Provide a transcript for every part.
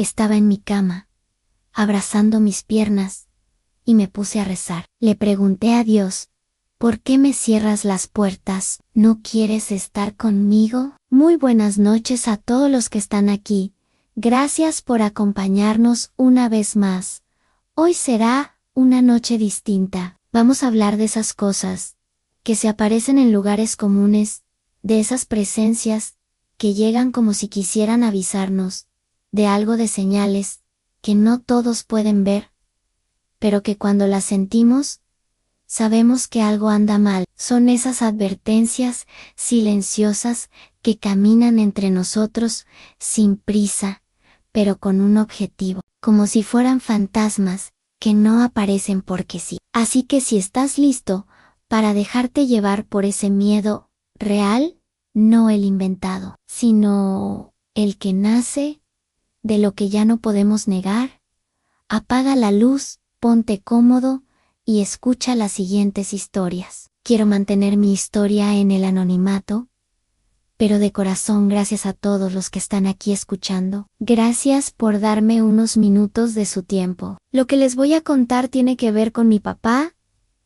Estaba en mi cama, abrazando mis piernas, y me puse a rezar. Le pregunté a Dios, ¿por qué me cierras las puertas? ¿No quieres estar conmigo? Muy buenas noches a todos los que están aquí. Gracias por acompañarnos una vez más. Hoy será una noche distinta. Vamos a hablar de esas cosas que se aparecen en lugares comunes, de esas presencias que llegan como si quisieran avisarnos, de algo de señales que no todos pueden ver, pero que cuando las sentimos, sabemos que algo anda mal. Son esas advertencias silenciosas que caminan entre nosotros sin prisa, pero con un objetivo, como si fueran fantasmas que no aparecen porque sí. Así que si estás listo para dejarte llevar por ese miedo real, no el inventado, sino el que nace de lo que ya no podemos negar, apaga la luz, ponte cómodo y escucha las siguientes historias. Quiero mantener mi historia en el anonimato, pero de corazón gracias a todos los que están aquí escuchando. Gracias por darme unos minutos de su tiempo. Lo que les voy a contar tiene que ver con mi papá,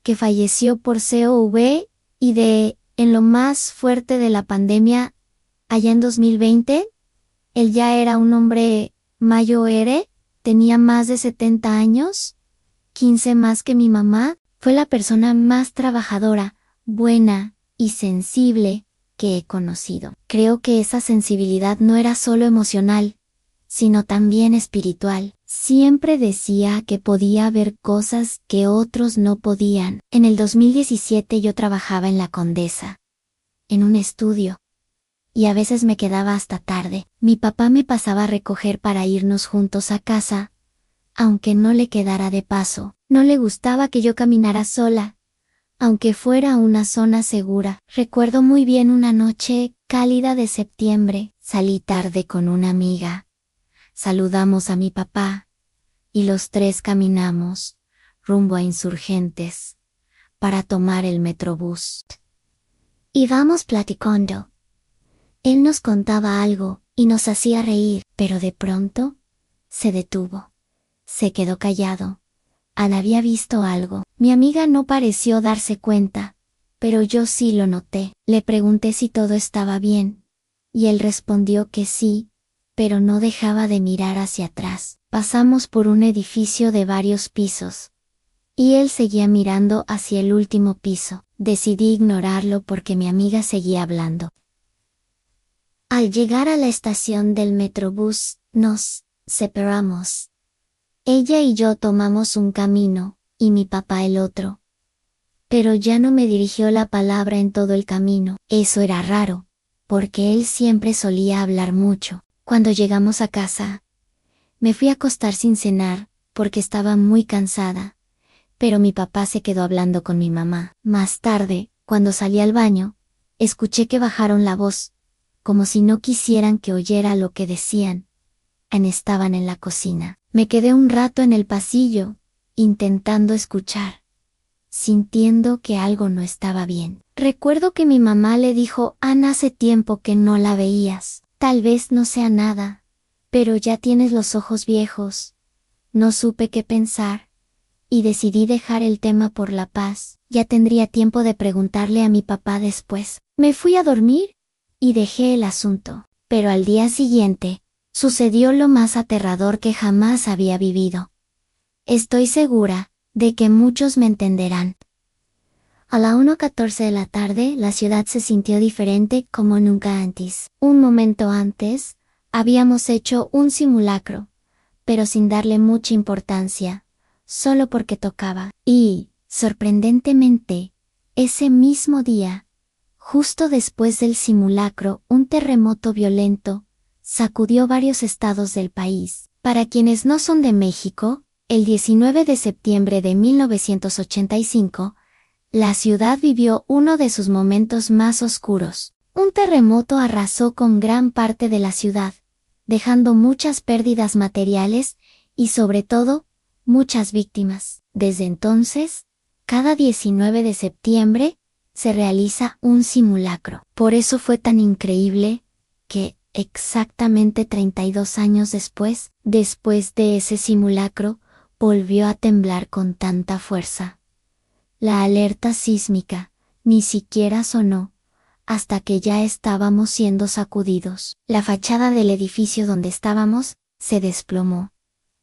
que falleció por COVID y en lo más fuerte de la pandemia, allá en 2020. Él ya era un hombre mayor, tenía más de 70 años, 15 más que mi mamá. Fue la persona más trabajadora, buena y sensible que he conocido. Creo que esa sensibilidad no era solo emocional, sino también espiritual. Siempre decía que podía ver cosas que otros no podían. En el 2017 yo trabajaba en La Condesa, en un estudio, y a veces me quedaba hasta tarde. Mi papá me pasaba a recoger para irnos juntos a casa, aunque no le quedara de paso. No le gustaba que yo caminara sola, aunque fuera una zona segura. Recuerdo muy bien una noche cálida de septiembre. Salí tarde con una amiga. Saludamos a mi papá, y los tres caminamos rumbo a Insurgentes para tomar el Metrobús. Íbamos platicando. Él nos contaba algo y nos hacía reír, pero de pronto se detuvo. Se quedó callado. Ana había visto algo. Mi amiga no pareció darse cuenta, pero yo sí lo noté. Le pregunté si todo estaba bien, y él respondió que sí, pero no dejaba de mirar hacia atrás. Pasamos por un edificio de varios pisos, y él seguía mirando hacia el último piso. Decidí ignorarlo porque mi amiga seguía hablando. Al llegar a la estación del Metrobús, nos separamos. Ella y yo tomamos un camino, y mi papá el otro. Pero ya no me dirigió la palabra en todo el camino. Eso era raro, porque él siempre solía hablar mucho. Cuando llegamos a casa, me fui a acostar sin cenar, porque estaba muy cansada, pero mi papá se quedó hablando con mi mamá. Más tarde, cuando salí al baño, escuché que bajaron la voz, como si no quisieran que oyera lo que decían. Estaban en la cocina. Me quedé un rato en el pasillo, intentando escuchar, sintiendo que algo no estaba bien. Recuerdo que mi mamá le dijo: Ana, hace tiempo que no la veías. Tal vez no sea nada, pero ya tienes los ojos viejos. No supe qué pensar, y decidí dejar el tema por la paz. Ya tendría tiempo de preguntarle a mi papá después. Me fui a dormir, y dejé el asunto. Pero al día siguiente, sucedió lo más aterrador que jamás había vivido. Estoy segura de que muchos me entenderán. A la 1:14 de la tarde, la ciudad se sintió diferente como nunca antes. Un momento antes, habíamos hecho un simulacro, pero sin darle mucha importancia, solo porque tocaba. Y, sorprendentemente, ese mismo día, justo después del simulacro, un terremoto violento sacudió varios estados del país. Para quienes no son de México, el 19 de septiembre de 1985, la ciudad vivió uno de sus momentos más oscuros. Un terremoto arrasó con gran parte de la ciudad, dejando muchas pérdidas materiales y, sobre todo, muchas víctimas. Desde entonces, cada 19 de septiembre, se realiza un simulacro. Por eso fue tan increíble que, Exactamente 32 años después de ese simulacro, volvió a temblar con tanta fuerza. La alerta sísmica ni siquiera sonó, hasta que ya estábamos siendo sacudidos. La fachada del edificio donde estábamos se desplomó.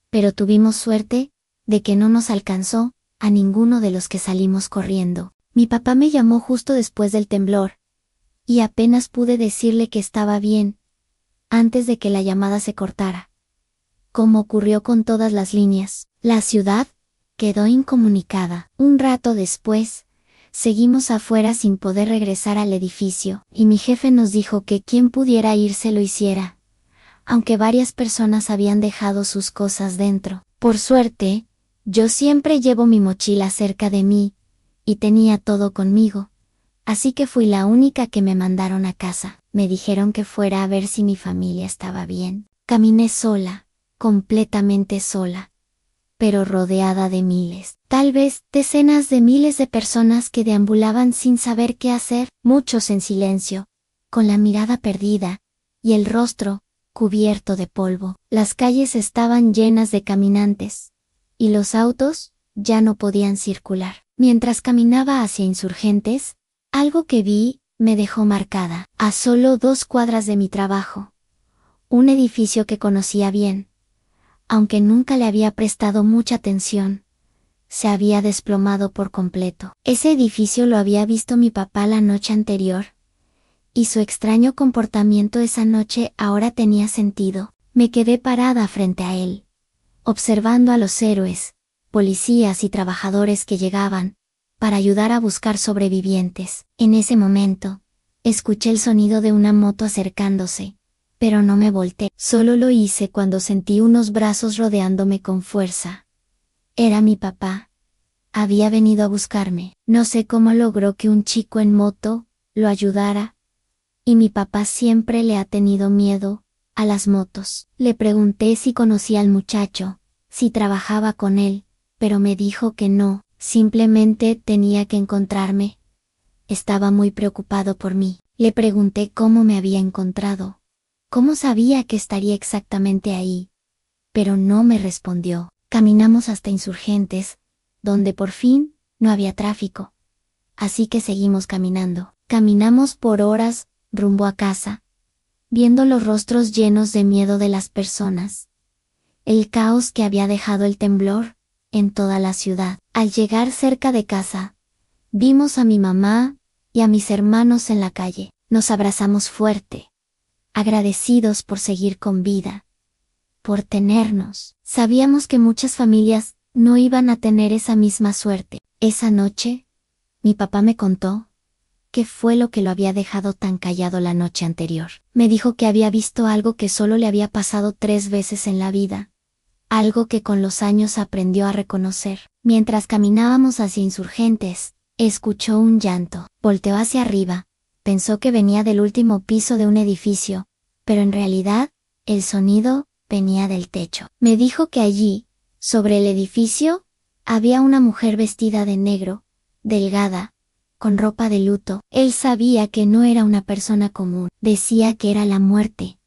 Pero tuvimos suerte de que no nos alcanzó a ninguno de los que salimos corriendo. Mi papá me llamó justo después del temblor, y apenas pude decirle que estaba bien, antes de que la llamada se cortara. Como ocurrió con todas las líneas, la ciudad quedó incomunicada. Un rato después, seguimos afuera sin poder regresar al edificio, y mi jefe nos dijo que quien pudiera irse lo hiciera, aunque varias personas habían dejado sus cosas dentro. Por suerte, yo siempre llevo mi mochila cerca de mí, y tenía todo conmigo, así que fui la única que me mandaron a casa. Me dijeron que fuera a ver si mi familia estaba bien. Caminé sola, completamente sola, pero rodeada de miles, tal vez decenas de miles de personas que deambulaban sin saber qué hacer, muchos en silencio, con la mirada perdida, y el rostro cubierto de polvo. Las calles estaban llenas de caminantes, y los autos ya no podían circular. Mientras caminaba hacia Insurgentes, algo que vi me dejó marcada. A solo 2 cuadras de mi trabajo, un edificio que conocía bien, aunque nunca le había prestado mucha atención, se había desplomado por completo. Ese edificio lo había visto mi papá la noche anterior, y su extraño comportamiento esa noche ahora tenía sentido. Me quedé parada frente a él, observando a los héroes, policías y trabajadores que llegaban para ayudar a buscar sobrevivientes. En ese momento, escuché el sonido de una moto acercándose, pero no me volteé. Solo lo hice cuando sentí unos brazos rodeándome con fuerza. Era mi papá. Había venido a buscarme. No sé cómo logró que un chico en moto lo ayudara, y mi papá siempre le ha tenido miedo a las motos. Le pregunté si conocía al muchacho, si trabajaba con él, pero me dijo que no, simplemente tenía que encontrarme. Estaba muy preocupado por mí. Le pregunté cómo me había encontrado, cómo sabía que estaría exactamente ahí, pero no me respondió. Caminamos hasta Insurgentes, donde por fin no había tráfico. Así que seguimos caminando. Caminamos por horas, rumbo a casa, viendo los rostros llenos de miedo de las personas. El caos que había dejado el temblor en toda la ciudad. Al llegar cerca de casa, vimos a mi mamá y a mis hermanos en la calle. Nos abrazamos fuerte, agradecidos por seguir con vida, por tenernos. Sabíamos que muchas familias no iban a tener esa misma suerte. Esa noche, mi papá me contó qué fue lo que lo había dejado tan callado la noche anterior. Me dijo que había visto algo que solo le había pasado 3 veces en la vida, algo que con los años aprendió a reconocer. Mientras caminábamos hacia Insurgentes, escuchó un llanto. Volteó hacia arriba, pensó que venía del último piso de un edificio, pero en realidad, el sonido venía del techo. Me dijo que allí, sobre el edificio, había una mujer vestida de negro, delgada, con ropa de luto. Él sabía que no era una persona común. Decía que era la muerte,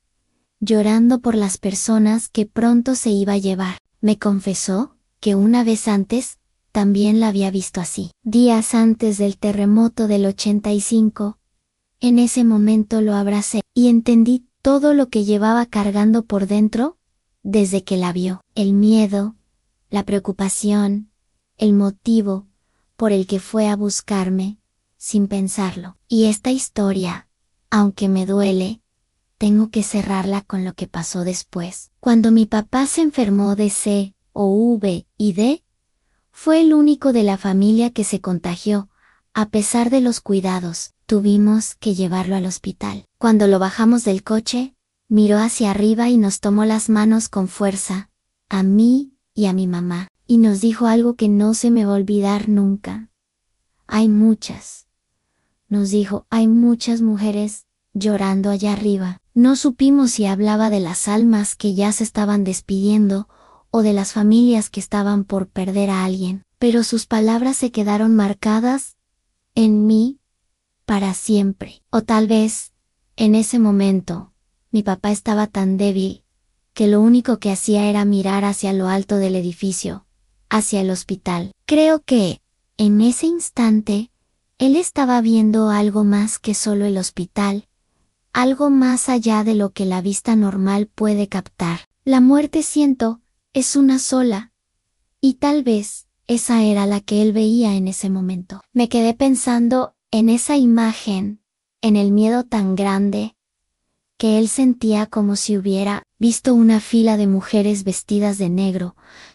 llorando por las personas que pronto se iba a llevar. Me confesó que una vez antes, también la había visto así. Días antes del terremoto del 85, en ese momento lo abracé, y entendí todo lo que llevaba cargando por dentro, desde que la vio. El miedo, la preocupación, el motivo por el que fue a buscarme, sin pensarlo. Y esta historia, aunque me duele, tengo que cerrarla con lo que pasó después. Cuando mi papá se enfermó de COVID y D, fue el único de la familia que se contagió. A pesar de los cuidados, tuvimos que llevarlo al hospital. Cuando lo bajamos del coche, miró hacia arriba y nos tomó las manos con fuerza, a mí y a mi mamá, y nos dijo algo que no se me va a olvidar nunca. Nos dijo, hay muchas mujeres llorando allá arriba. No supimos si hablaba de las almas que ya se estaban despidiendo, o de las familias que estaban por perder a alguien, pero sus palabras se quedaron marcadas en mí para siempre. O tal vez, en ese momento, Mi papá estaba tan débil, que lo único que hacía era mirar hacia lo alto del edificio, hacia el hospital. Creo que, en ese instante, él estaba viendo algo más que solo el hospital, algo más allá de lo que la vista normal puede captar. La muerte, siento, es una sola, y tal vez, esa era la que él veía en ese momento. Me quedé pensando en esa imagen, en el miedo tan grande, que él sentía como si hubiera visto una fila de mujeres vestidas de negro,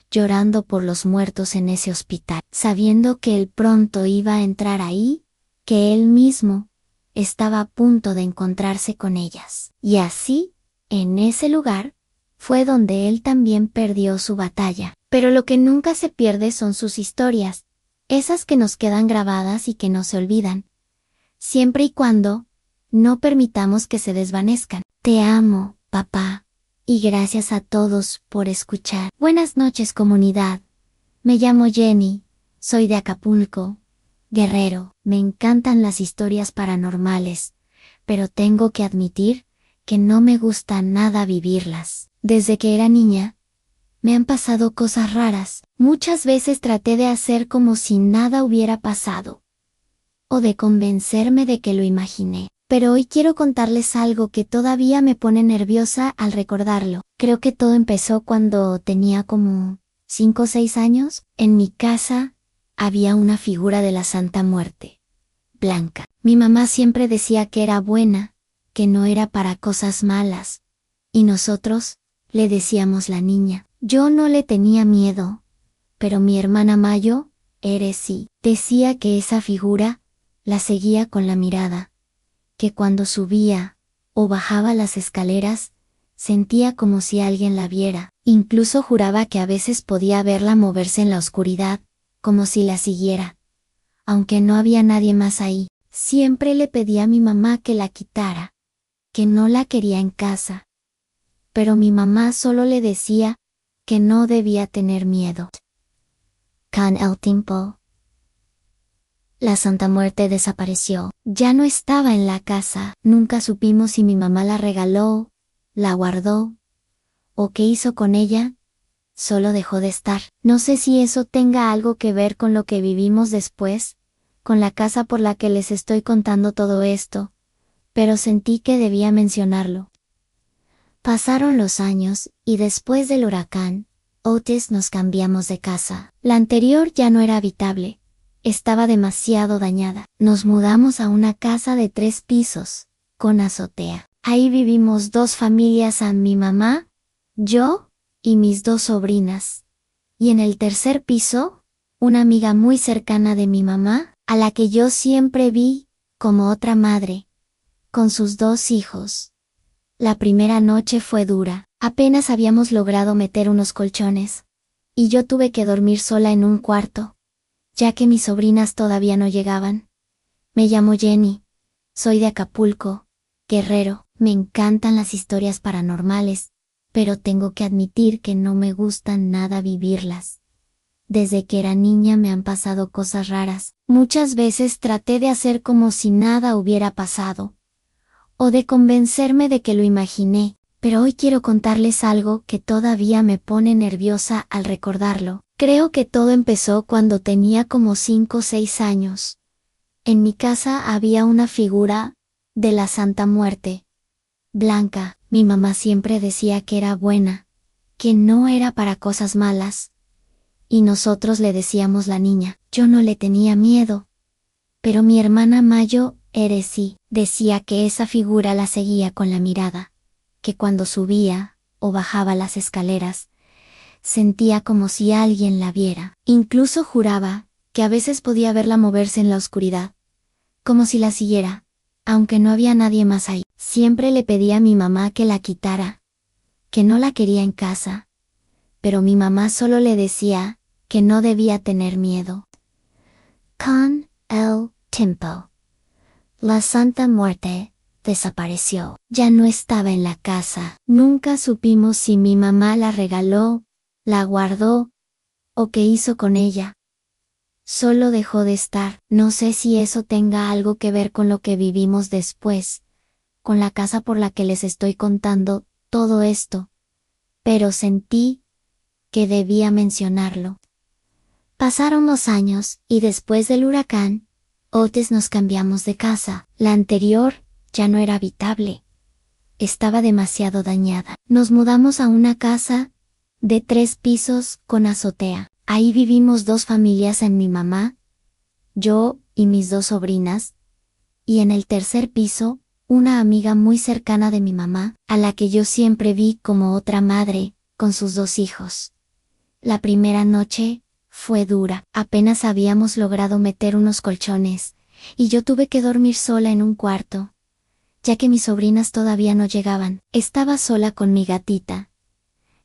llorando por los muertos en ese hospital, sabiendo que él pronto iba a entrar ahí, que él mismo estaba a punto de encontrarse con ellas. Y así, en ese lugar, fue donde él también perdió su batalla. Pero lo que nunca se pierde son sus historias, esas que nos quedan grabadas y que no se olvidan, siempre y cuando no permitamos que se desvanezcan. Te amo, papá, y gracias a todos por escuchar. Buenas noches, comunidad. Me llamo Jenny, soy de Acapulco, Guerrero. Me encantan las historias paranormales, pero tengo que admitir que no me gusta nada vivirlas. Desde que era niña, me han pasado cosas raras. Muchas veces traté de hacer como si nada hubiera pasado, o de convencerme de que lo imaginé. Pero hoy quiero contarles algo que todavía me pone nerviosa al recordarlo. Creo que todo empezó cuando tenía como 5 o 6 años. En mi casa había una figura de la Santa Muerte, blanca. Mi mamá siempre decía que era buena, que no era para cosas malas, y nosotros le decíamos la niña. Yo no le tenía miedo, pero mi hermana Mayo, Eres sí, decía que esa figura la seguía con la mirada, que cuando subía o bajaba las escaleras, sentía como si alguien la viera. Incluso juraba que a veces podía verla moverse en la oscuridad, como si la siguiera. Aunque no había nadie más ahí, siempre le pedía a mi mamá que la quitara, que no la quería en casa. Pero mi mamá solo le decía que no debía tener miedo. Con el tiempo, la Santa Muerte desapareció. Ya no estaba en la casa. Nunca supimos si mi mamá la regaló, la guardó, o qué hizo con ella. Solo dejó de estar. No sé si eso tenga algo que ver con lo que vivimos después, con la casa por la que les estoy contando todo esto, pero sentí que debía mencionarlo. Pasaron los años, y después del huracán, Otis, nos cambiamos de casa. La anterior ya no era habitable. Estaba demasiado dañada. Nos mudamos a una casa de 3 pisos, con azotea. Ahí vivimos 2 familias, mi mamá, yo y mis 2 sobrinas. Y en el tercer piso, una amiga muy cercana de mi mamá, a la que yo siempre vi como otra madre, con sus 2 hijos. La primera noche fue dura. Apenas habíamos logrado meter unos colchones, y yo tuve que dormir sola en un cuarto, ya que mis sobrinas todavía no llegaban. Me llamo Jenny, soy de Acapulco, Guerrero. Me encantan las historias paranormales, pero tengo que admitir que no me gustan nada vivirlas. Desde que era niña me han pasado cosas raras. Muchas veces traté de hacer como si nada hubiera pasado, o de convencerme de que lo imaginé, pero hoy quiero contarles algo que todavía me pone nerviosa al recordarlo. Creo que todo empezó cuando tenía como 5 o 6 años. En mi casa había una figura de la Santa Muerte, blanca. Mi mamá siempre decía que era buena, que no era para cosas malas, y nosotros le decíamos la niña. Yo no le tenía miedo, pero mi hermana Mayo, Eres sí, decía que esa figura la seguía con la mirada, que cuando subía o bajaba las escaleras, sentía como si alguien la viera. Incluso juraba que a veces podía verla moverse en la oscuridad, como si la siguiera, aunque no había nadie más ahí. Siempre le pedía a mi mamá que la quitara, que no la quería en casa, pero mi mamá solo le decía que no debía tener miedo. Con el tiempo, la Santa Muerte desapareció. Ya no estaba en la casa. Nunca supimos si mi mamá la regaló, la guardó, o qué hizo con ella. Solo dejó de estar. No sé si eso tenga algo que ver con lo que vivimos después, con la casa por la que les estoy contando todo esto, pero sentí que debía mencionarlo. Pasaron los años, y después del huracán, Otis nos cambiamos de casa. La anterior ya no era habitable. Estaba demasiado dañada. Nos mudamos a una casa de 3 pisos con azotea. Ahí vivimos 2 familias en mi mamá, yo y mis 2 sobrinas, y en el tercer piso, una amiga muy cercana de mi mamá, a la que yo siempre vi como otra madre, con sus 2 hijos. La primera noche fue dura. Apenas habíamos logrado meter unos colchones, y yo tuve que dormir sola en un cuarto, ya que mis sobrinas todavía no llegaban. Estaba sola con mi gatita.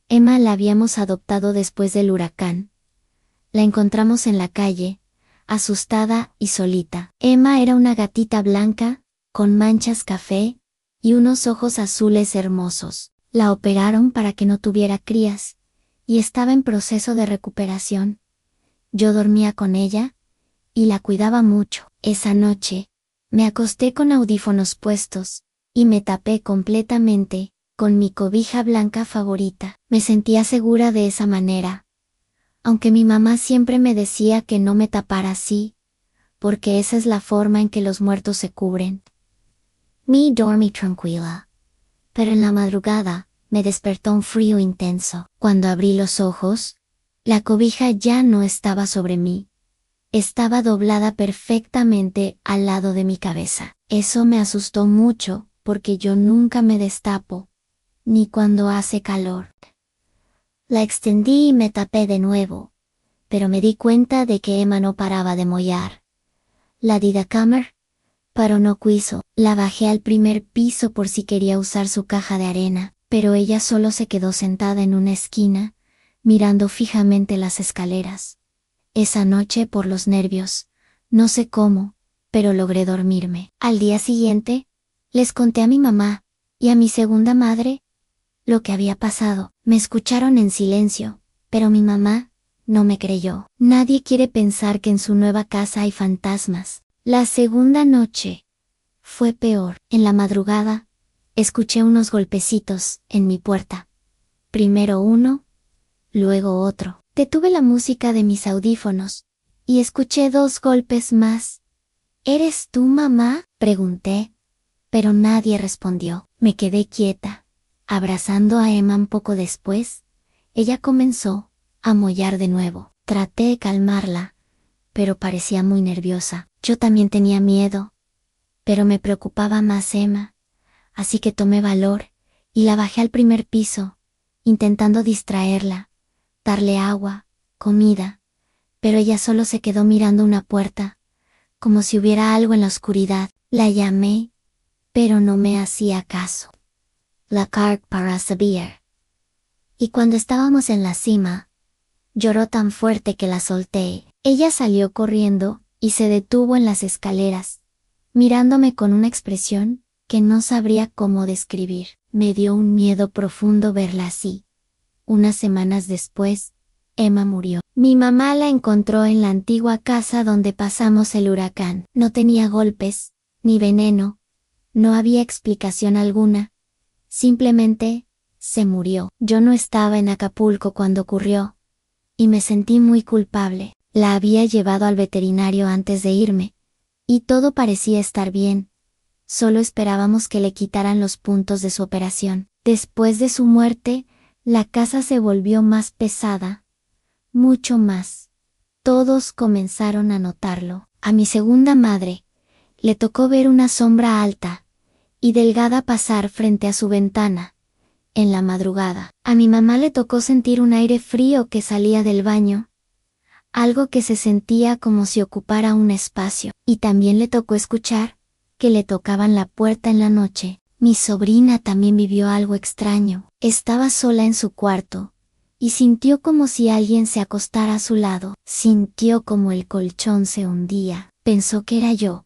Emma la habíamos adoptado después del huracán. La encontramos en la calle, asustada y solita. Emma era una gatita blanca, con manchas café, y unos ojos azules hermosos. La operaron para que no tuviera crías, y estaba en proceso de recuperación. Yo dormía con ella, y la cuidaba mucho. Esa noche, me acosté con audífonos puestos, y me tapé completamente, con mi cobija blanca favorita. Me sentía segura de esa manera, aunque mi mamá siempre me decía que no me tapara así, porque esa es la forma en que los muertos se cubren. Me dormí tranquila, pero en la madrugada, me despertó un frío intenso. Cuando abrí los ojos, la cobija ya no estaba sobre mí. Estaba doblada perfectamente al lado de mi cabeza. Eso me asustó mucho, porque yo nunca me destapo, ni cuando hace calor. La extendí y me tapé de nuevo, pero me di cuenta de que Emma no paraba de mollar. La di de cama, pero no quiso. La bajé al primer piso por si quería usar su caja de arena, pero ella solo se quedó sentada en una esquina, mirando fijamente las escaleras. Esa noche, por los nervios, no sé cómo, pero logré dormirme. Al día siguiente, les conté a mi mamá, y a mi segunda madre, lo que había pasado. Me escucharon en silencio, pero mi mamá no me creyó. Nadie quiere pensar que en su nueva casa hay fantasmas. La segunda noche fue peor. En la madrugada, escuché unos golpecitos en mi puerta. Primero uno, luego otro. Detuve la música de mis audífonos, y escuché 2 golpes más. ¿Eres tú, mamá?, pregunté, pero nadie respondió. Me quedé quieta, abrazando a Emma. Un poco después, ella comenzó a mollar de nuevo. Traté de calmarla, pero parecía muy nerviosa. Yo también tenía miedo, pero me preocupaba más Emma, así que tomé valor, y la bajé al primer piso, intentando distraerla, darle agua, comida, pero ella solo se quedó mirando una puerta, como si hubiera algo en la oscuridad. La llamé, pero no me hacía caso. La cargué para subir. Y cuando estábamos en la cima, lloró tan fuerte que la solté. Ella salió corriendo, y se detuvo en las escaleras, mirándome con una expresión que no sabría cómo describir. Me dio un miedo profundo verla así. Unas semanas después, Emma murió. Mi mamá la encontró en la antigua casa donde pasamos el huracán. No tenía golpes, ni veneno, no había explicación alguna. Simplemente, se murió. Yo no estaba en Acapulco cuando ocurrió, y me sentí muy culpable. La había llevado al veterinario antes de irme, y todo parecía estar bien. Solo esperábamos que le quitaran los puntos de su operación. Después de su muerte, la casa se volvió más pesada. Mucho más. Todos comenzaron a notarlo. A mi segunda madre le tocó ver una sombra alta y delgada pasar frente a su ventana, en la madrugada. A mi mamá le tocó sentir un aire frío que salía del baño, algo que se sentía como si ocupara un espacio. Y también le tocó escuchar que le tocaban la puerta en la noche. Mi sobrina también vivió algo extraño. Estaba sola en su cuarto, y sintió como si alguien se acostara a su lado. Sintió como el colchón se hundía. Pensó que era yo,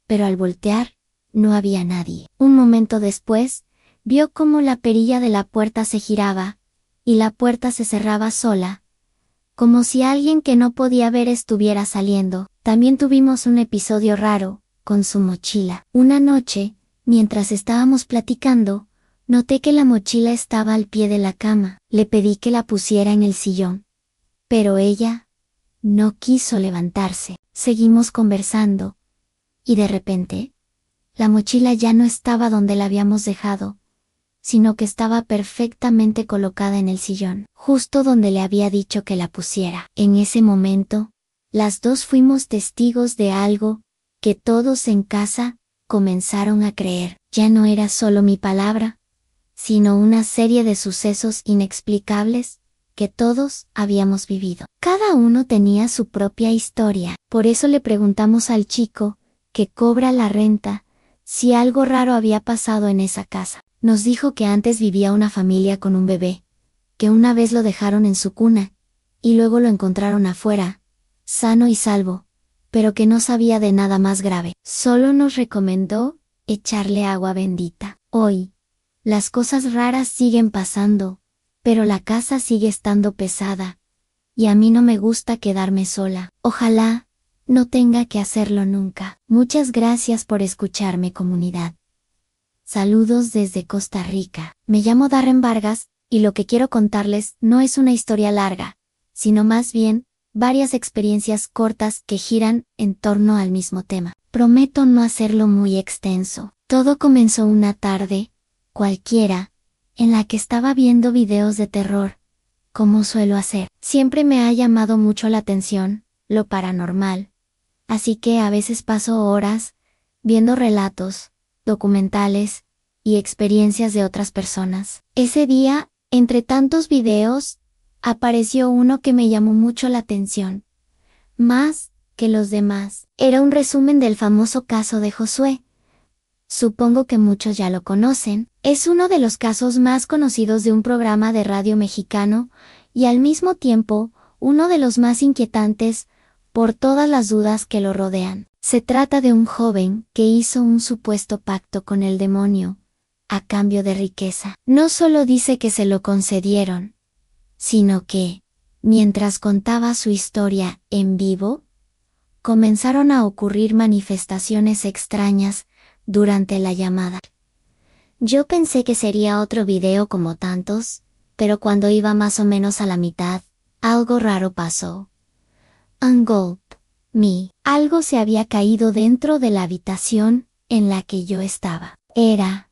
pero al voltear, no había nadie. Un momento después, vio cómo la perilla de la puerta se giraba, y la puerta se cerraba sola, como si alguien que no podía ver estuviera saliendo. También tuvimos un episodio raro, con su mochila. Una noche, Mientras estábamos platicando, noté que la mochila estaba al pie de la cama. Le pedí que la pusiera en el sillón. Pero ella no quiso levantarse. Seguimos conversando. Y de repente, la mochila ya no estaba donde la habíamos dejado, sino que estaba perfectamente colocada en el sillón, justo donde le había dicho que la pusiera. En ese momento, las dos fuimos testigos de algo que todos en casa comenzaron a creer. Ya no era solo mi palabra, sino una serie de sucesos inexplicables que todos habíamos vivido. Cada uno tenía su propia historia. Por eso le preguntamos al chico, que cobra la renta, si algo raro había pasado en esa casa. Nos dijo que antes vivía una familia con un bebé, que una vez lo dejaron en su cuna, y luego lo encontraron afuera, sano y salvo, pero que no sabía de nada más grave. Solo nos recomendó echarle agua bendita. Hoy, las cosas raras siguen pasando, pero la casa sigue estando pesada, y a mí no me gusta quedarme sola. Ojalá no tenga que hacerlo nunca. Muchas gracias por escucharme, comunidad. Saludos desde Costa Rica. Me llamo Darren Vargas, y lo que quiero contarles no es una historia larga, sino más bien, varias experiencias cortas que giran en torno al mismo tema. Prometo no hacerlo muy extenso. Todo comenzó una tarde, cualquiera, en la que estaba viendo videos de terror, como suelo hacer. Siempre me ha llamado mucho la atención lo paranormal, así que a veces paso horas viendo relatos, documentales y experiencias de otras personas. Ese día, entre tantos videos, apareció uno que me llamó mucho la atención, más que los demás. Era un resumen del famoso caso de Josué. Supongo que muchos ya lo conocen. Es uno de los casos más conocidos de un programa de radio mexicano, y al mismo tiempo, uno de los más inquietantes, por todas las dudas que lo rodean. Se trata de un joven que hizo un supuesto pacto con el demonio, a cambio de riqueza. No solo dice que se lo concedieron, sino que, mientras contaba su historia en vivo, comenzaron a ocurrir manifestaciones extrañas durante la llamada. Yo pensé que sería otro video como tantos, pero cuando iba más o menos a la mitad, algo raro pasó. Engulfed me. Algo se había caído dentro de la habitación en la que yo estaba. Era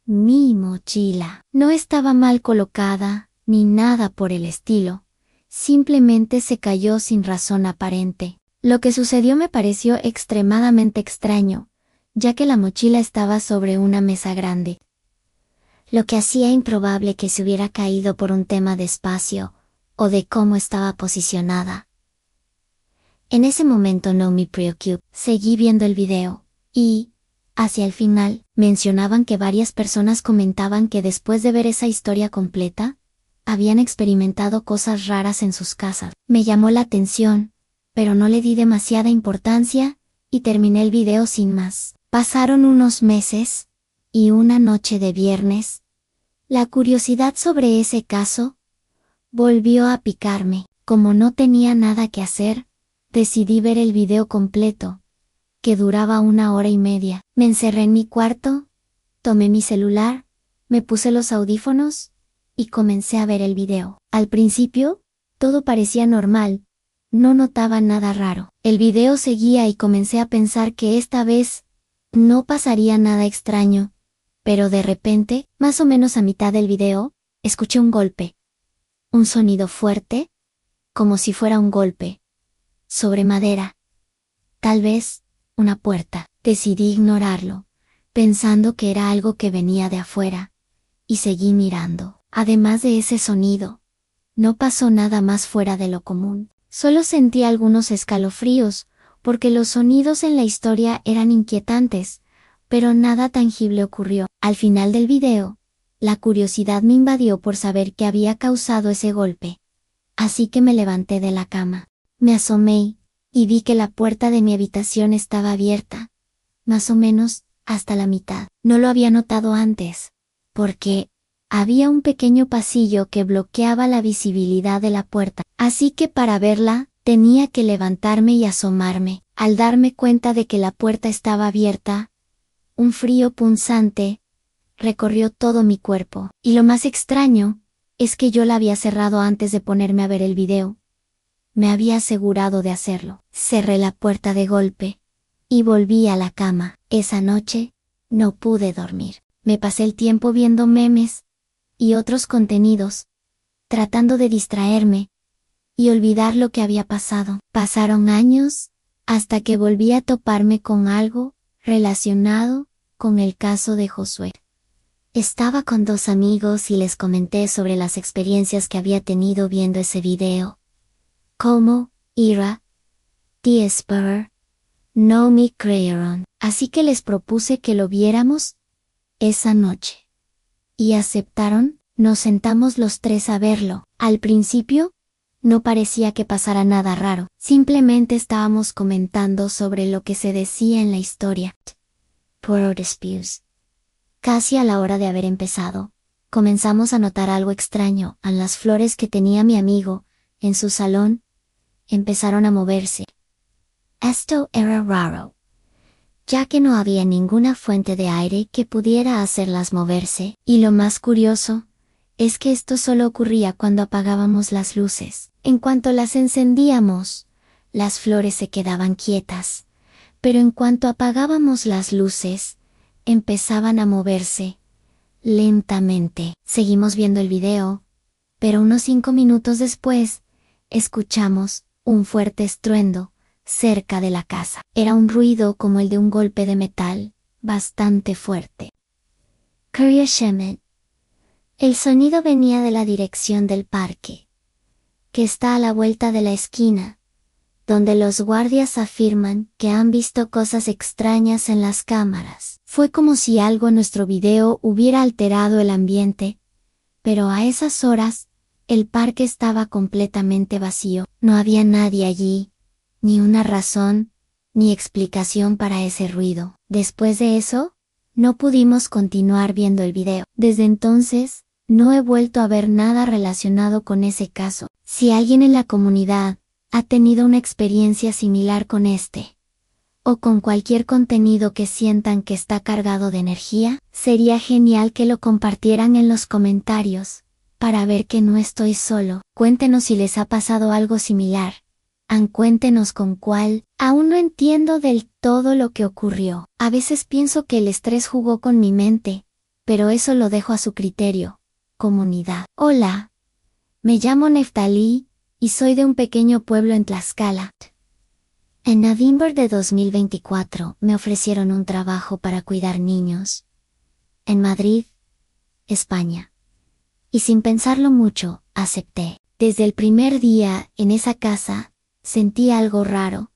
mi mochila. No estaba mal colocada, ni nada por el estilo. Simplemente se cayó sin razón aparente. Lo que sucedió me pareció extremadamente extraño, ya que la mochila estaba sobre una mesa grande, lo que hacía improbable que se hubiera caído por un tema de espacio, o de cómo estaba posicionada. En ese momento no me preocupé. Seguí viendo el video, y, hacia el final, mencionaban que varias personas comentaban que después de ver esa historia completa, habían experimentado cosas raras en sus casas. Me llamó la atención, pero no le di demasiada importancia, y terminé el video sin más. Pasaron unos meses, y una noche de viernes, la curiosidad sobre ese caso volvió a picarme. Como no tenía nada que hacer, decidí ver el video completo, que duraba 1 hora y media. Me encerré en mi cuarto, tomé mi celular, me puse los audífonos, y comencé a ver el video. Al principio, todo parecía normal, no notaba nada raro. El video seguía y comencé a pensar que esta vez no pasaría nada extraño, pero de repente, más o menos a mitad del video, escuché un golpe. Un sonido fuerte, como si fuera un golpe sobre madera. Tal vez, una puerta. Decidí ignorarlo, pensando que era algo que venía de afuera, y seguí mirando. Además de ese sonido, no pasó nada más fuera de lo común. Solo sentí algunos escalofríos, porque los sonidos en la historia eran inquietantes, pero nada tangible ocurrió. Al final del video, la curiosidad me invadió por saber qué había causado ese golpe. Así que me levanté de la cama. Me asomé, y vi que la puerta de mi habitación estaba abierta, más o menos, hasta la mitad. No lo había notado antes, porque había un pequeño pasillo que bloqueaba la visibilidad de la puerta. Así que para verla, tenía que levantarme y asomarme. Al darme cuenta de que la puerta estaba abierta, Un frío punzante recorrió todo mi cuerpo. Y lo más extraño es que yo la había cerrado antes de ponerme a ver el video. Me había asegurado de hacerlo. Cerré la puerta de golpe y volví a la cama. Esa noche no pude dormir. Me pasé el tiempo viendo memes y otros contenidos, tratando de distraerme y olvidar lo que había pasado. Pasaron años hasta que volví a toparme con algo relacionado con el caso de Josué. Estaba con 2 amigos y les comenté sobre las experiencias que había tenido viendo ese video. Como, Ira, The Spur, no me creyeron. Así que les propuse que lo viéramos esa noche. Y aceptaron. Nos sentamos los 3 a verlo. Al principio, no parecía que pasara nada raro. Simplemente estábamos comentando sobre lo que se decía en la historia. Poor disputes. Casi a la hora de haber empezado, comenzamos a notar algo extraño. Las flores que tenía mi amigo en su salón empezaron a moverse. Esto era raro, ya que no había ninguna fuente de aire que pudiera hacerlas moverse, y lo más curioso es que esto solo ocurría cuando apagábamos las luces. En cuanto las encendíamos, las flores se quedaban quietas, pero en cuanto apagábamos las luces, empezaban a moverse lentamente. Seguimos viendo el video, pero unos 5 minutos después, escuchamos un fuerte estruendo cerca de la casa. Era un ruido como el de un golpe de metal, bastante fuerte. Curry Shemet. El sonido venía de la dirección del parque, que está a la vuelta de la esquina, donde los guardias afirman que han visto cosas extrañas en las cámaras. Fue como si algo en nuestro video hubiera alterado el ambiente, pero a esas horas, el parque estaba completamente vacío. No había nadie allí, ni una razón, ni explicación para ese ruido. Después de eso, no pudimos continuar viendo el video. Desde entonces, no he vuelto a ver nada relacionado con ese caso. Si alguien en la comunidad ha tenido una experiencia similar con este, o con cualquier contenido que sientan que está cargado de energía, sería genial que lo compartieran en los comentarios, para ver que no estoy solo. Cuéntenos si les ha pasado algo similar. Cuéntenos con cuál. Aún no entiendo del todo lo que ocurrió. A veces pienso que el estrés jugó con mi mente, pero eso lo dejo a su criterio. Comunidad. Hola. Me llamo Neftalí, y soy de un pequeño pueblo en Tlaxcala. En noviembre de 2024 me ofrecieron un trabajo para cuidar niños. En Madrid, España. Y sin pensarlo mucho, acepté. Desde el primer día en esa casa, sentí algo raro,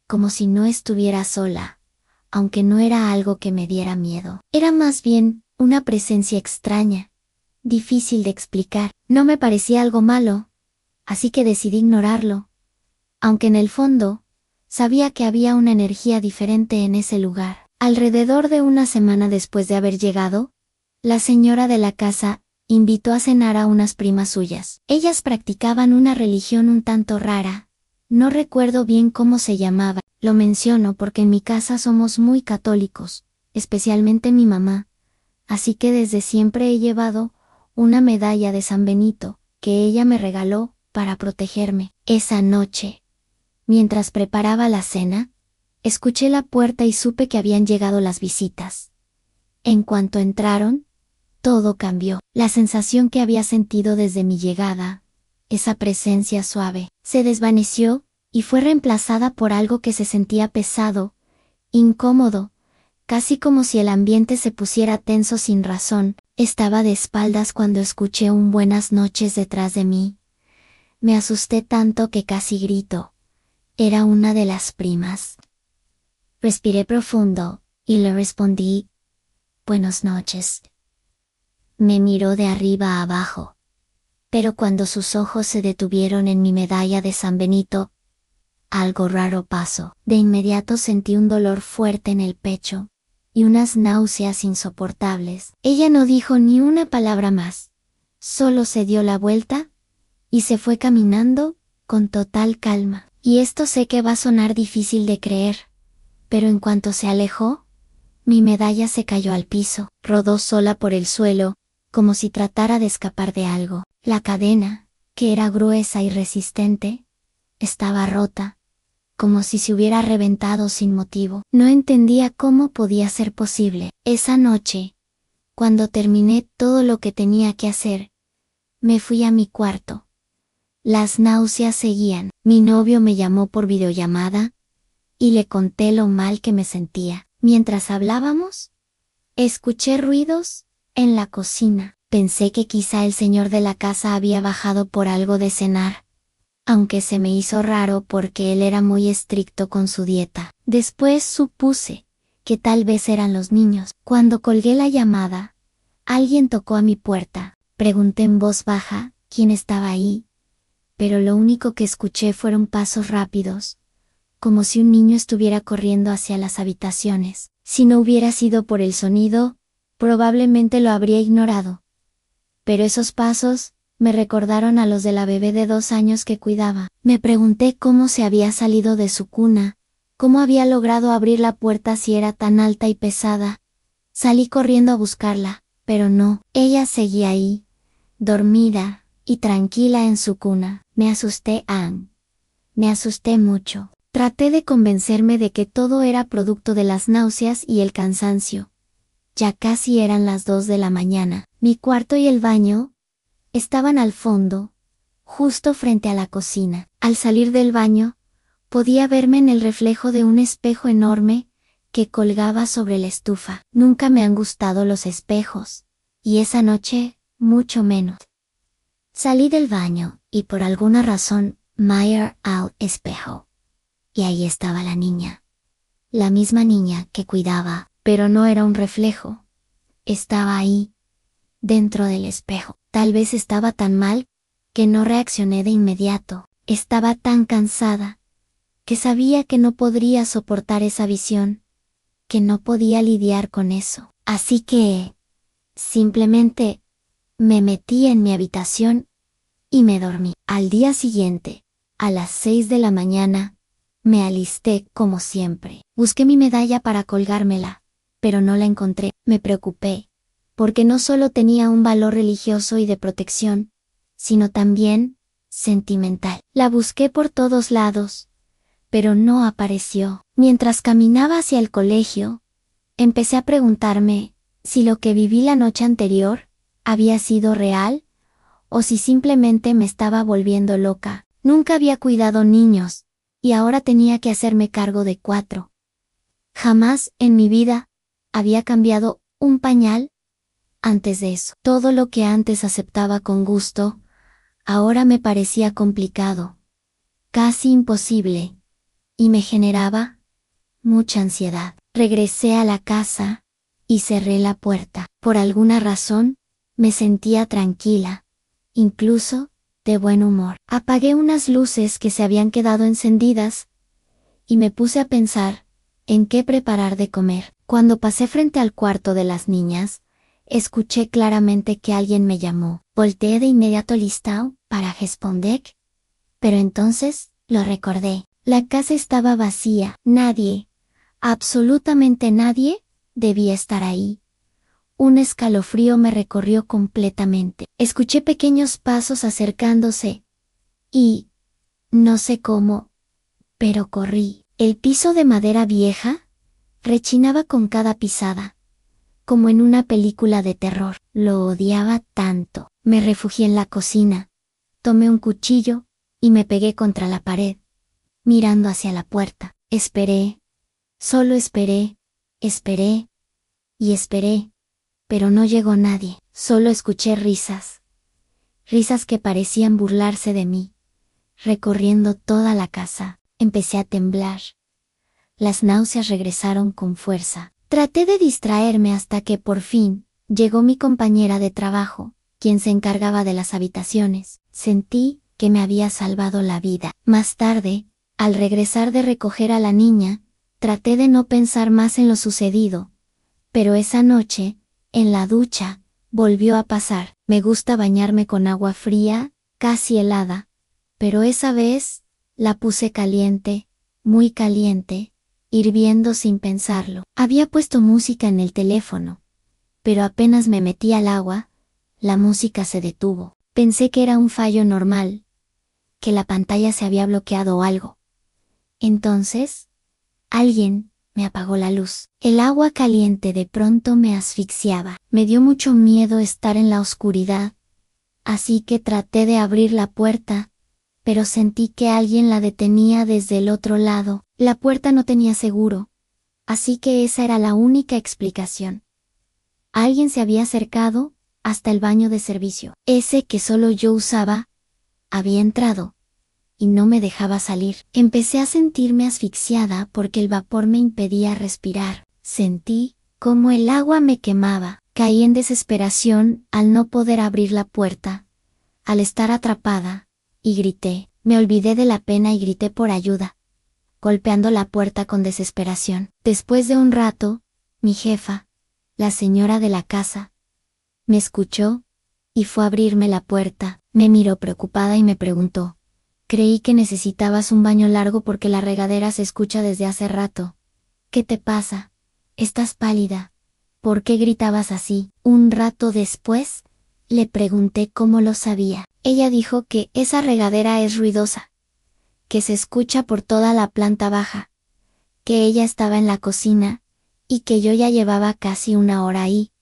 como si no estuviera sola, aunque no era algo que me diera miedo. Era más bien una presencia extraña, difícil de explicar. No me parecía algo malo, así que decidí ignorarlo, aunque en el fondo, sabía que había una energía diferente en ese lugar. Alrededor de una semana después de haber llegado, la señora de la casa invitó a cenar a unas primas suyas. Ellas practicaban una religión un tanto rara. No recuerdo bien cómo se llamaba. Lo menciono porque en mi casa somos muy católicos, especialmente mi mamá. Así que desde siempre he llevado una medalla de San Benito, que ella me regaló para protegerme. Esa noche, mientras preparaba la cena, escuché la puerta y supe que habían llegado las visitas. En cuanto entraron, todo cambió. La sensación que había sentido desde mi llegada, esa presencia suave, se desvaneció y fue reemplazada por algo que se sentía pesado, incómodo, casi como si el ambiente se pusiera tenso sin razón. Estaba de espaldas cuando escuché un buenas noches detrás de mí. Me asusté tanto que casi grito. Era una de las primas. Respiré profundo, y le respondí, buenas noches. Me miró de arriba a abajo. Pero cuando sus ojos se detuvieron en mi medalla de San Benito, algo raro pasó. De inmediato sentí un dolor fuerte en el pecho, y unas náuseas insoportables. Ella no dijo ni una palabra más. Solo se dio la vuelta, y se fue caminando, con total calma. Y esto sé que va a sonar difícil de creer, pero en cuanto se alejó, Mi medalla se cayó al piso, rodó sola por el suelo, como si tratara de escapar de algo. La cadena, que era gruesa y resistente, estaba rota, como si se hubiera reventado sin motivo. No entendía cómo podía ser posible. Esa noche, cuando terminé todo lo que tenía que hacer, me fui a mi cuarto. Las náuseas seguían. Mi novio me llamó por videollamada, y le conté lo mal que me sentía. Mientras hablábamos, escuché ruidos en la cocina. Pensé que quizá el señor de la casa había bajado por algo de cenar, aunque se me hizo raro porque él era muy estricto con su dieta. Después supuse que tal vez eran los niños. Cuando colgué la llamada, alguien tocó a mi puerta. Pregunté en voz baja quién estaba ahí, pero lo único que escuché fueron pasos rápidos, como si un niño estuviera corriendo hacia las habitaciones. Si no hubiera sido por el sonido, probablemente lo habría ignorado. Pero esos pasos me recordaron a los de la bebé de 2 años que cuidaba. Me pregunté cómo se había salido de su cuna, cómo había logrado abrir la puerta si era tan alta y pesada. Salí corriendo a buscarla, pero no, ella seguía ahí, dormida y tranquila en su cuna. Me asusté, Ann. Me asusté mucho. Traté de convencerme de que todo era producto de las náuseas y el cansancio. Ya casi eran las 2 de la mañana. Mi cuarto y el baño estaban al fondo, justo frente a la cocina. Al salir del baño, podía verme en el reflejo de un espejo enorme que colgaba sobre la estufa. Nunca me han gustado los espejos, y esa noche, mucho menos. Salí del baño, y por alguna razón, miré al espejo. Y ahí estaba la niña. La misma niña que cuidaba, pero no era un reflejo. Estaba ahí, dentro del espejo. Tal vez estaba tan mal, que no reaccioné de inmediato. Estaba tan cansada, que sabía que no podría soportar esa visión, que no podía lidiar con eso. Así que, simplemente, me metí en mi habitación, y me dormí. Al día siguiente, a las 6 de la mañana, me alisté como siempre. Busqué mi medalla para colgármela, pero no la encontré. Me preocupé, porque no solo tenía un valor religioso y de protección, sino también sentimental. La busqué por todos lados, pero no apareció. Mientras caminaba hacia el colegio, empecé a preguntarme si lo que viví la noche anterior había sido real, o si simplemente me estaba volviendo loca. Nunca había cuidado niños, y ahora tenía que hacerme cargo de 4. Jamás en mi vida había cambiado un pañal. Antes de eso, todo lo que antes aceptaba con gusto, ahora me parecía complicado, casi imposible, y me generaba mucha ansiedad. Regresé a la casa y cerré la puerta. Por alguna razón, me sentía tranquila, incluso de buen humor. Apagué unas luces que se habían quedado encendidas y me puse a pensar en qué preparar de comer. Cuando pasé frente al cuarto de las niñas, escuché claramente que alguien me llamó. Volteé de inmediato listado para responder, pero entonces lo recordé. La casa estaba vacía. Nadie, absolutamente nadie, debía estar ahí. Un escalofrío me recorrió completamente. Escuché pequeños pasos acercándose, y, no sé cómo, pero corrí. El piso de madera vieja rechinaba con cada pisada, como en una película de terror. Lo odiaba tanto. Me refugié en la cocina, tomé un cuchillo, y me pegué contra la pared, mirando hacia la puerta. Esperé, solo esperé, esperé, y esperé, pero no llegó nadie. Solo escuché risas. Risas que parecían burlarse de mí, recorriendo toda la casa. Empecé a temblar. Las náuseas regresaron con fuerza. Traté de distraerme hasta que por fin llegó mi compañera de trabajo, quien se encargaba de las habitaciones. Sentí que me había salvado la vida. Más tarde, al regresar de recoger a la niña, traté de no pensar más en lo sucedido, pero esa noche, en la ducha, volvió a pasar. Me gusta bañarme con agua fría, casi helada, pero esa vez, la puse caliente, muy caliente, hirviendo sin pensarlo. Había puesto música en el teléfono, pero apenas me metí al agua, la música se detuvo. Pensé que era un fallo normal, que la pantalla se había bloqueado o algo. Entonces, alguien me apagó la luz. El agua caliente de pronto me asfixiaba. Me dio mucho miedo estar en la oscuridad, así que traté de abrir la puerta, pero sentí que alguien la detenía desde el otro lado. La puerta no tenía seguro, así que esa era la única explicación. Alguien se había acercado hasta el baño de servicio. Ese que solo yo usaba, había entrado y no me dejaba salir. Empecé a sentirme asfixiada porque el vapor me impedía respirar. Sentí como el agua me quemaba. Caí en desesperación al no poder abrir la puerta, al estar atrapada, y grité. Me olvidé de la pena y grité por ayuda, golpeando la puerta con desesperación. Después de un rato, mi jefa, la señora de la casa, me escuchó y fue a abrirme la puerta. Me miró preocupada y me preguntó: «Creí que necesitabas un baño largo porque la regadera se escucha desde hace rato. ¿Qué te pasa? Estás pálida. ¿Por qué gritabas así?» Un rato después, le pregunté cómo lo sabía. Ella dijo que esa regadera es ruidosa, que se escucha por toda la planta baja, que ella estaba en la cocina, y que yo ya llevaba casi una hora ahí.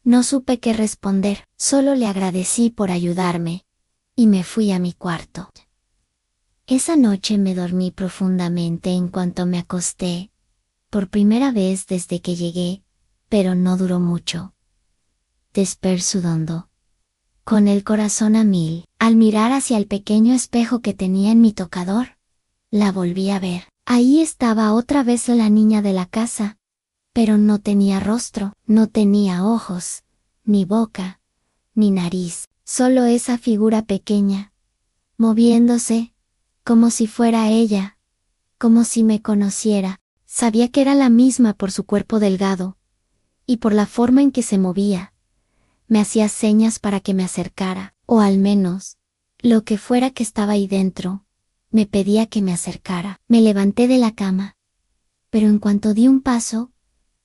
No supe qué responder, solo le agradecí por ayudarme, y me fui a mi cuarto. Esa noche me dormí profundamente en cuanto me acosté, por primera vez desde que llegué, pero no duró mucho. Desperté sudando, con el corazón a mil. Al mirar hacia el pequeño espejo que tenía en mi tocador, la volví a ver. Ahí estaba otra vez la niña de la casa, pero no tenía rostro, no tenía ojos, ni boca, ni nariz, solo esa figura pequeña, moviéndose, como si fuera ella, como si me conociera. Sabía que era la misma por su cuerpo delgado, y por la forma en que se movía. Me hacía señas para que me acercara, o al menos, lo que fuera que estaba ahí dentro, me pedía que me acercara. Me levanté de la cama, pero en cuanto di un paso,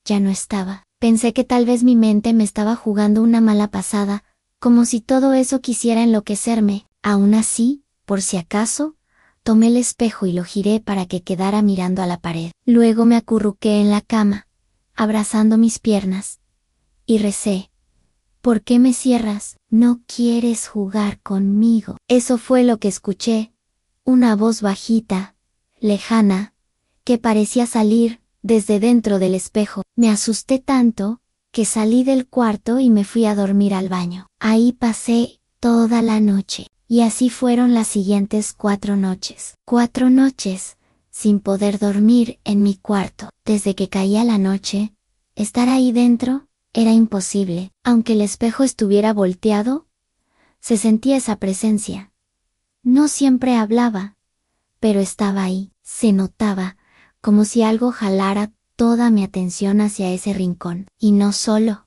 ya no estaba. Pensé que tal vez mi mente me estaba jugando una mala pasada, como si todo eso quisiera enloquecerme. Aún así, por si acaso, tomé el espejo y lo giré para que quedara mirando a la pared. Luego me acurruqué en la cama, abrazando mis piernas, y recé: «¿Por qué me cierras? ¿No quieres jugar conmigo?» Eso fue lo que escuché, una voz bajita, lejana, que parecía salir desde dentro del espejo. Me asusté tanto, que salí del cuarto y me fui a dormir al baño. Ahí pasé toda la noche, y así fueron las siguientes 4 noches. 4 noches, sin poder dormir en mi cuarto. Desde que caía la noche, estar ahí dentro era imposible. Aunque el espejo estuviera volteado, se sentía esa presencia. No siempre hablaba, pero estaba ahí. Se notaba, como si algo jalara toda mi atención hacia ese rincón. Y no solo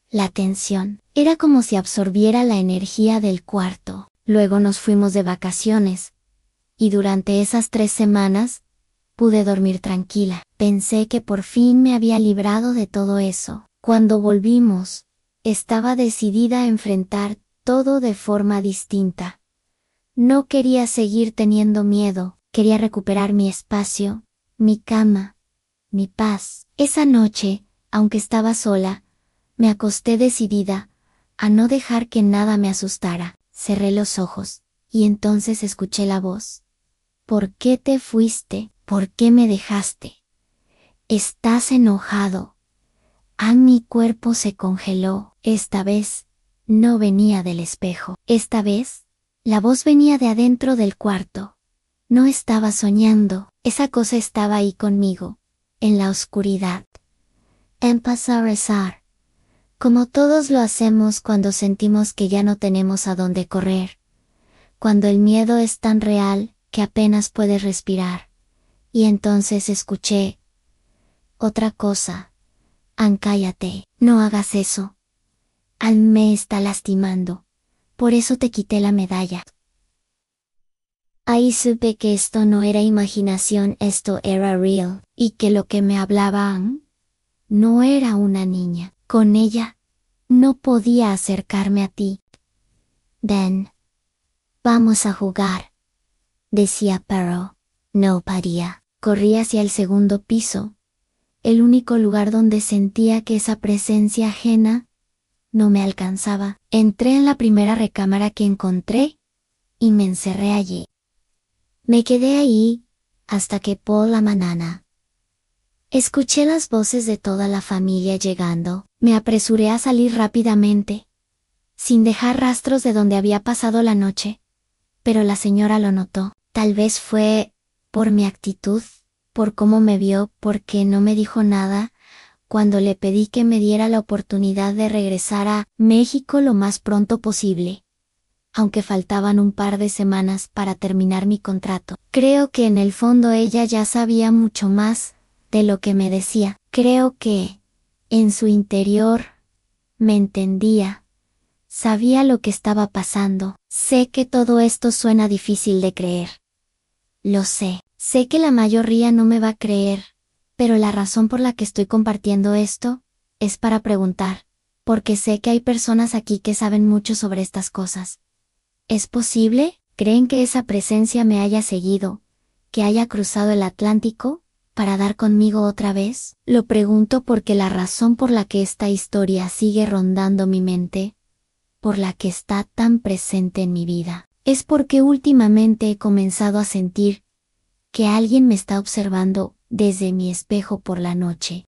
la atención, era como si absorbiera la energía del cuarto. Luego nos fuimos de vacaciones, y durante esas 3 semanas, pude dormir tranquila. Pensé que por fin me había librado de todo eso. Cuando volvimos, estaba decidida a enfrentar todo de forma distinta. No quería seguir teniendo miedo, quería recuperar mi espacio, mi cama, mi paz. Esa noche, aunque estaba sola, me acosté decidida a no dejar que nada me asustara. Cerré los ojos, y entonces escuché la voz: «¿Por qué te fuiste? ¿Por qué me dejaste? ¿Estás enojado?» Mi cuerpo se congeló. Esta vez, no venía del espejo. Esta vez, la voz venía de adentro del cuarto. No estaba soñando, esa cosa estaba ahí conmigo, en la oscuridad. Empecé a rezar, como todos lo hacemos cuando sentimos que ya no tenemos a dónde correr, cuando el miedo es tan real que apenas puedes respirar. Y entonces escuché otra cosa: «Cállate, no hagas eso. Me está lastimando. Por eso te quité la medalla». Ahí supe que esto no era imaginación, esto era real, y que lo que me hablaban no era una niña. Con ella no podía acercarme a ti. Ven, vamos a jugar, decía, pero no paría. Corrí hacia el segundo piso, el único lugar donde sentía que esa presencia ajena no me alcanzaba. Entré en la primera recámara que encontré y me encerré allí. Me quedé ahí hasta que por la mañana escuché las voces de toda la familia llegando. Me apresuré a salir rápidamente, sin dejar rastros de donde había pasado la noche, pero la señora lo notó. Tal vez fue por mi actitud, por cómo me vio, porque no me dijo nada cuando le pedí que me diera la oportunidad de regresar a México lo más pronto posible, aunque faltaban un par de semanas para terminar mi contrato. Creo que en el fondo ella ya sabía mucho más de lo que me decía. Creo que, en su interior, me entendía. Sabía lo que estaba pasando. Sé que todo esto suena difícil de creer. Lo sé. Sé que la mayoría no me va a creer, pero la razón por la que estoy compartiendo esto es para preguntar, porque sé que hay personas aquí que saben mucho sobre estas cosas. ¿Es posible? ¿Creen que esa presencia me haya seguido, que haya cruzado el Atlántico para dar conmigo otra vez? Lo pregunto porque la razón por la que esta historia sigue rondando mi mente, por la que está tan presente en mi vida, es porque últimamente he comenzado a sentir que alguien me está observando desde mi espejo por la noche.